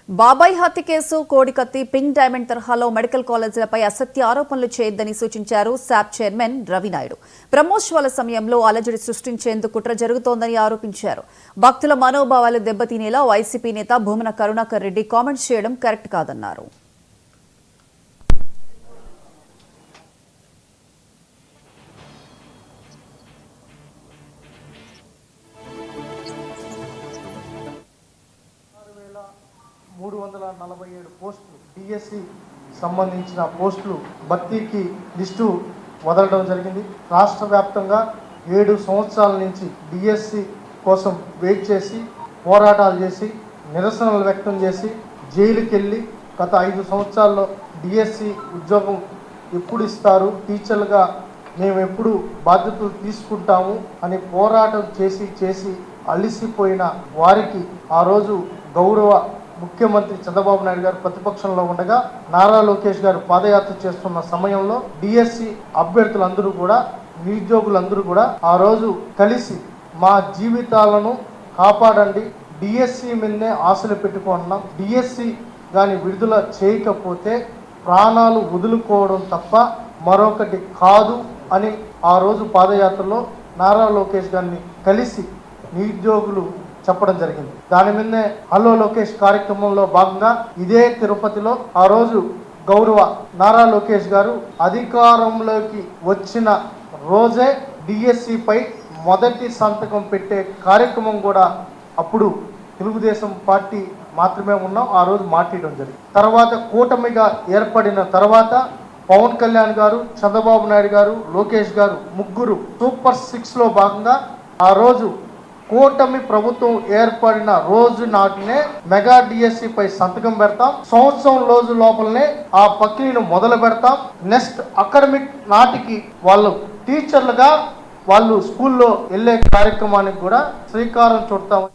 బాబాయ్ హత్య కేసు కోడికత్తి pink diamond తరహాలో మెడికల్ కాలేజీలపై అసత్య ఆరోపణలు చేయొద్దని సూచించారు శాప్ చైర్మన్ రవినాయుడు. బ్రహ్మోత్సవాల సమయంలో అలజడి సృష్టించేందుకు కుట్ర జరుగుతోందని ఆరోపించారు. భక్తుల మనోభావాలు దెబ్బతినేలా వైసీపీ నేత భూమన కరుణాకర్ రెడ్డి కామెంట్స్ చేయడం కరెక్ట్ కాదన్నారు. పోస్టులు డిఎస్సి సంబంధించిన పోస్టులు భర్తీకి లిస్టు వదలడం జరిగింది. రాష్ట్ర వ్యాప్తంగా 7 సంవత్సరాల నుంచి డిఎస్సి కోసం వెయిట్ చేసి పోరాటాలు చేసి నిరసనలు వ్యక్తం చేసి జైలుకి వెళ్ళి గత 5 సంవత్సరాల్లో డిఎస్సి ఉద్యోగం ఎప్పుడు ఇస్తారు, టీచర్లుగా మేము ఎప్పుడు బాధ్యతలు తీసుకుంటాము అని పోరాటం చేసి అలిసిపోయిన వారికి ఆ రోజు గౌరవ ముఖ్యమంత్రి చంద్రబాబు నాయుడు గారు ప్రతిపక్షంలో ఉండగా నారా లోకేష్ గారు పాదయాత్ర చేస్తున్న సమయంలో డిఎస్సి అభ్యర్థులందరూ కూడా నిరుద్యోగులందరూ కూడా ఆ రోజు కలిసి మా జీవితాలను కాపాడండి, డిఎస్సి మీదనే ఆశలు పెట్టుకుంటున్నాం, డిఎస్సి కానీ విడుదల చేయకపోతే ప్రాణాలు వదులుకోవడం తప్ప మరొకటి కాదు అని ఆ రోజు పాదయాత్రలో నారా లోకేష్ గారిని కలిసి నిరుద్యోగులు చెప్పడం జరిగింది. దాని మీదనే హలో లోకేష్ కార్యక్రమంలో భాగంగా ఇదే తిరుపతిలో ఆ రోజు గౌరవ నారా లోకేష్ గారు అధికారంలోకి వచ్చిన రోజే డిఎస్సిపై మొదటి సంతకం పెట్టే కార్యక్రమం కూడా అప్పుడు తెలుగుదేశం పార్టీ మాత్రమే ఉన్నాం, ఆ రోజు మాట్లాడడం జరిగింది. తర్వాత కూటమిగా ఏర్పడిన తర్వాత పవన్ కళ్యాణ్ గారు, చంద్రబాబు నాయుడు గారు, లోకేష్ గారు ముగ్గురు సూపర్ 6లో భాగంగా ఆ రోజు కూటమి ప్రభుత్వం ఏర్పడిన రోజు నాటినే మెగా డిఎస్సి పై సంతకం పెడతాం, సంవత్సరం రోజు లోపలనే ఆ ప్రక్రియను మొదలు పెడతాం. నెక్స్ట్ అకాడమిక్ నాటికి వాళ్ళు టీచర్లుగా వాళ్ళు స్కూల్లో వెళ్ళే కార్యక్రమానికి కూడా శ్రీకారం చుడతాం.